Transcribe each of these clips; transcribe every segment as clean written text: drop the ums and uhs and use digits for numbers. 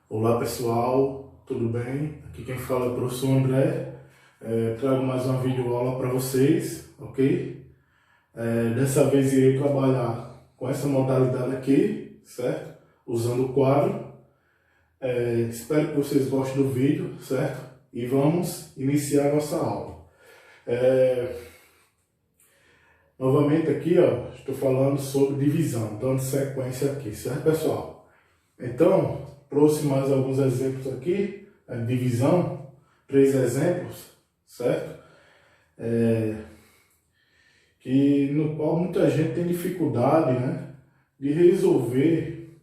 Olá pessoal, tudo bem? Aqui quem fala é o professor André. Trago mais uma videoaula para vocês, ok? Dessa vez irei trabalhar com essa modalidade aqui, certo? Usando o quadro. Espero que vocês gostem do vídeo, certo? E vamos iniciar a nossa aula. Novamente aqui, ó, estou falando sobre divisão, dando sequência aqui, certo pessoal? Então, trouxe mais alguns exemplos aqui, a divisão, 3 exemplos, certo? Que no qual muita gente tem dificuldade, né, de resolver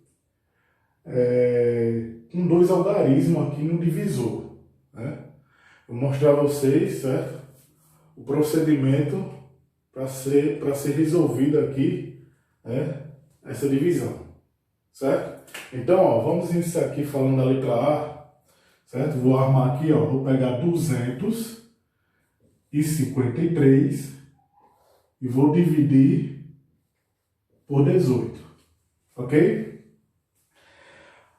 com dois algarismos aqui no divisor, né? Vou mostrar a vocês, certo? O procedimento para ser resolvido aqui, né, essa divisão, certo? Então, ó, vamos iniciar aqui falando da letra A, certo? Vou armar aqui, ó, vou pegar 253 e vou dividir por 18, ok?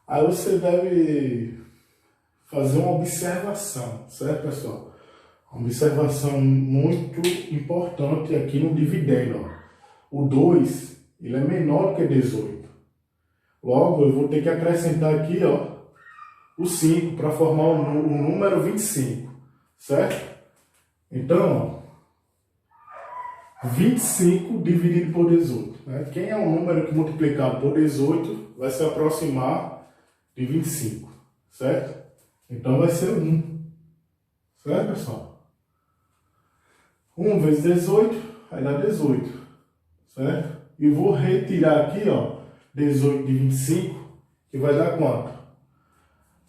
Aí você deve fazer uma observação, certo, pessoal? Uma observação muito importante aqui no dividendo, ó. O 2, ele é menor que 18. Logo, eu vou ter que acrescentar aqui, ó, o 5 para formar o número 25, certo? Então, ó, 25 dividido por 18. Né? Quem é um número que multiplicado por 18 vai se aproximar de 25, certo? Então vai ser 1, certo, pessoal? 1 vezes 18 vai dar 18, certo? E vou retirar aqui, ó, 18 de 25, que vai dar quanto?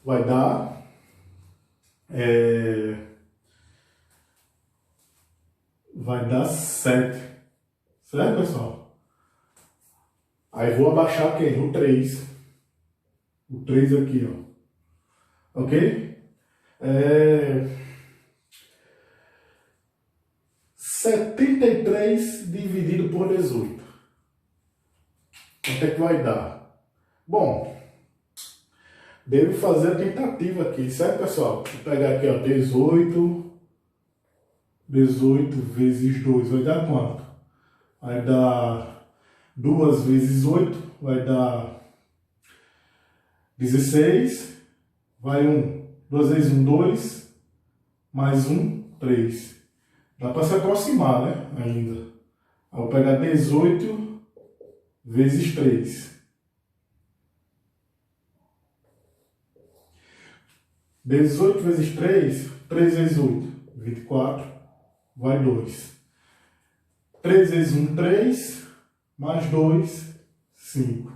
Vai dar vai dar 7, certo, pessoal? Aí vou abaixar quem? O 3. O 3 aqui, ó. Ok? 73 dividido por 18. Quanto é que vai dar? Bom, devo fazer a tentativa aqui, certo, pessoal? Vou pegar aqui, ó, 18 vezes 2 vai dar quanto? Vai dar 2 vezes 8, vai dar 16, vai 1. 2 vezes 1, 2, mais 1, 3. Dá para se aproximar, né? Ainda. Aí eu vou pegar 18 vezes 3. 18 vezes 3, 3 vezes 8, 24, vai 2. 3 vezes 1, 3, mais 2, 5.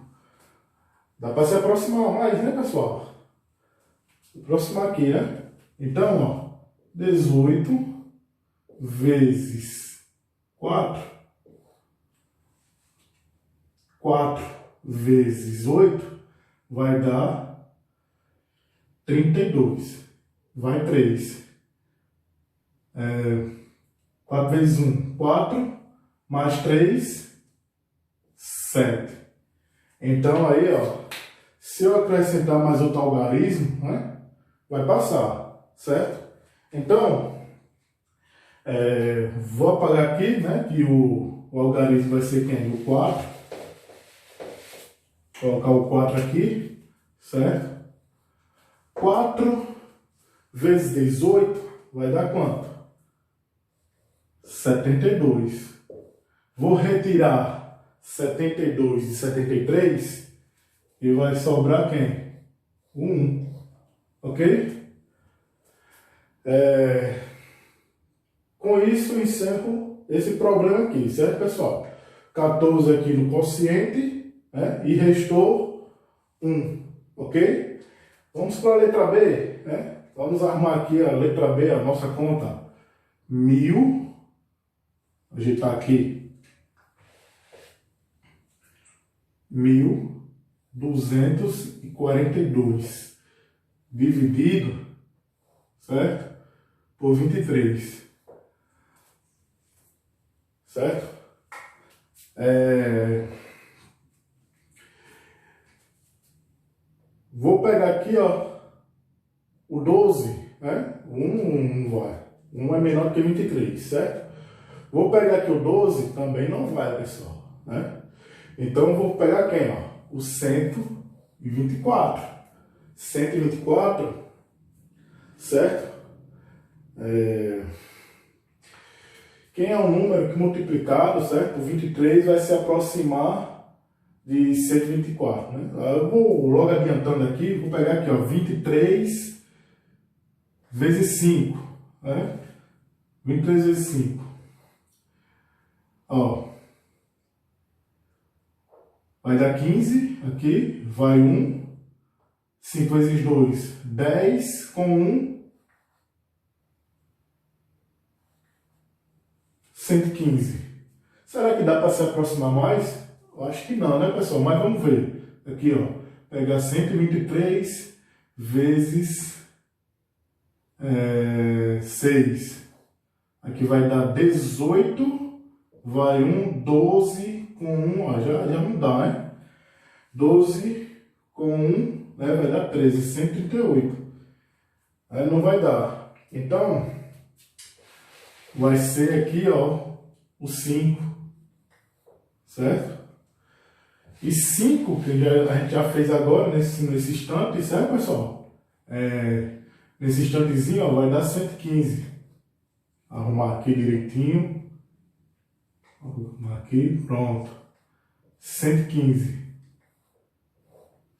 Dá para se aproximar mais, né, pessoal? Aproximar aqui, né? Então, ó, 18 vezes 4, 4 vezes 8, vai dar 32. Vai 3. 4 vezes 1, 4, mais 3, 7. Então aí, ó, se eu acrescentar mais outro algarismo, né, vai passar, certo? Então, vou apagar aqui, né, que o algarismo vai ser quem? O 4. Vou colocar o 4 aqui, certo? 4 vezes 18 vai dar quanto? 72. Vou retirar 72 de 73 e vai sobrar quem? O 1. Ok? Com isso eu encerro esse problema aqui, certo, pessoal? 14 aqui no quociente, né? E restou 1. Ok? Vamos para a letra B, né? Vamos armar aqui a letra B, a nossa conta. 1000, ajeitar aqui, 1242 dividido, certo? Por 23, certo? Vou pegar aqui, ó, o 12, né? 1 não vai. 1 é menor que 23, certo? Vou pegar aqui o 12, também não vai, pessoal, né? Então, eu vou pegar quem, ó? O 124. 124, certo? Quem é um número que multiplicado, certo? O 23 vai se aproximar de 124, né? Eu vou logo adiantando aqui, vou pegar aqui, ó, 23 vezes 5, né? 23 vezes 5. Ó, vai dar 15 aqui, vai 1, 5 vezes 2, 10 com 1, 115. Será que dá para se aproximar mais? Eu acho que não, né, pessoal? Mas vamos ver. Aqui, ó, pegar 123 vezes 6. Aqui vai dar 18, vai 1, 12 com 1, ó, já não dá, né? 12 com 1, né, vai dar 13, 138. Aí não vai dar. Então, vai ser aqui, ó, o 5, certo? E 5, que a gente já fez agora, nesse instante, certo, pessoal? Nesse instantezinho, ó, vai dar 115. Arrumar aqui direitinho. Arrumar aqui, pronto. 115.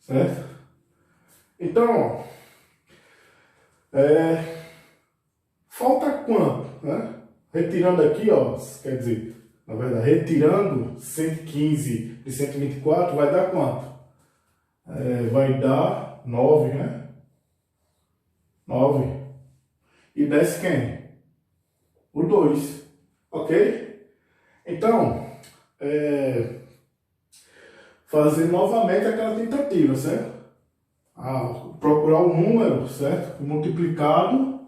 Certo? Então, ó, falta quanto, né? Retirando aqui, ó, quer dizer, na verdade, retirando 115 de 124, vai dar quanto? Vai dar 9, né? 9. E desce quem? O 2. Ok? Então, fazer novamente aquela tentativa, certo? Procurar o número, certo? Multiplicado,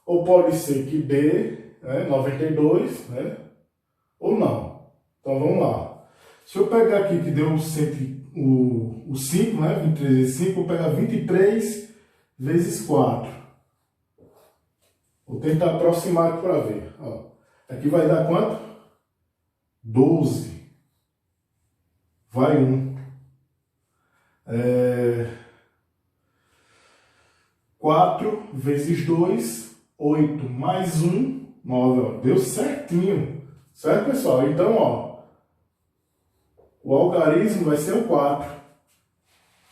ou pode ser que dê 92, né? Ou não. Então vamos lá. Se eu pegar aqui que deu o 5, né? 23 vezes 5, vou pegar 23 vezes 4. Vou tentar aproximar aqui para ver. Ó. Aqui vai dar quanto? 12. Vai 1. 4 vezes 2, 8. Mais 1, 9. Ó. Deu certinho. Certo, pessoal? Então, ó, o algarismo vai ser o 4.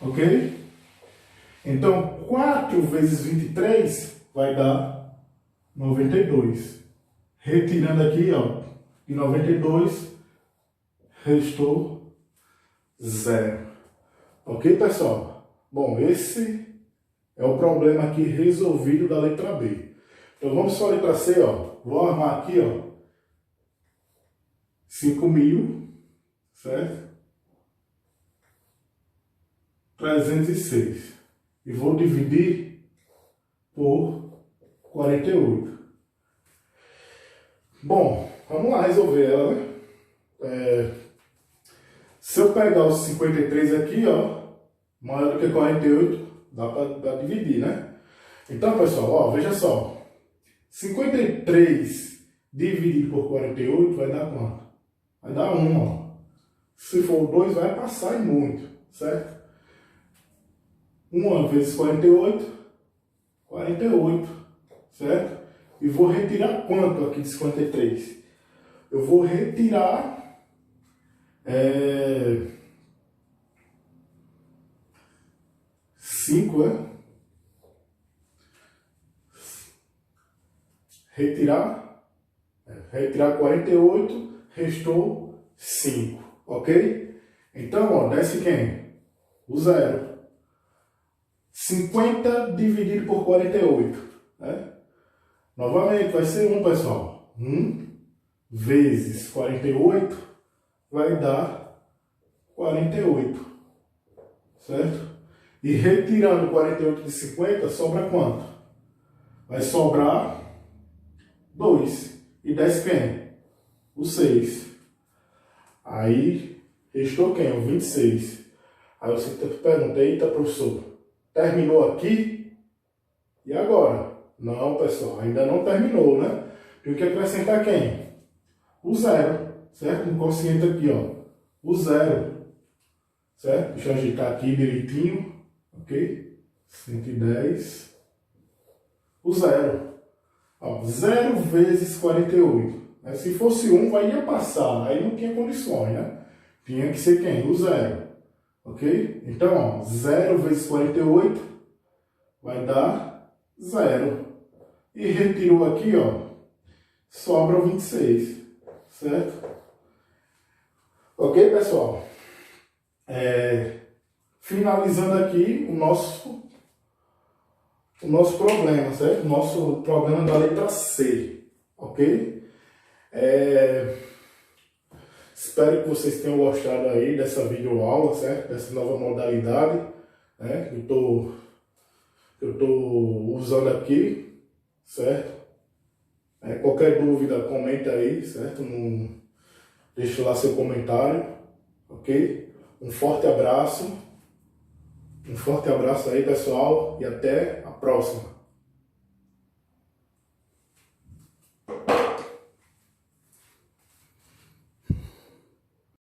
Ok? Então, 4 vezes 23 vai dar 92. Retirando aqui, ó, de 92, restou 0. Ok, pessoal? Bom, esse é o problema aqui resolvido da letra B. Então, vamos para a letra C, ó. Vou armar aqui, ó, 5.000, certo? 306. E vou dividir por 48. Bom, vamos lá resolver ela, né? Se eu pegar os 53 aqui, ó, maior do que 48, dá para dividir, né? Então, pessoal, ó, veja só. 53 dividido por 48 vai dar quanto? Vai dar 1, ó. Se for 2, vai passar e muito, certo? 1 vezes 48, 48, certo? E vou retirar quanto aqui de 53? Eu vou retirar 5, né? Retirar 48, restou 5, ok? Então, ó, desce quem? O 0. 50 dividido por 48, né? Novamente, vai ser 1, pessoal. 1 vezes 48 vai dar 48, certo? E retirando 48 de 50, sobra quanto? Vai sobrar 2. E desce quem? O 6. Aí, restou quem? O 26. Aí você pergunta, eita professor, terminou aqui? E agora? Não, pessoal, ainda não terminou, né? Tem que acrescentar quem? O zero, certo? No quociente aqui, ó, o zero, certo? Deixa eu ajeitar aqui direitinho, ok? 110, o zero. Ó, 0 vezes 48. Se fosse 1, ia passar, aí não tinha condições, né? Tinha que ser quem? O zero, ok? Então, ó, 0 vezes 48 vai dar 0. E retirou aqui, ó, sobra 26, certo? Ok, pessoal? Finalizando aqui o nosso problema, certo? O nosso problema da letra C, ok? Espero que vocês tenham gostado aí dessa videoaula, certo? Dessa nova modalidade, né? Que eu tô usando aqui, certo? Qualquer dúvida, comenta aí, certo? Deixe lá seu comentário, ok? Um forte abraço aí, pessoal, e até a próxima.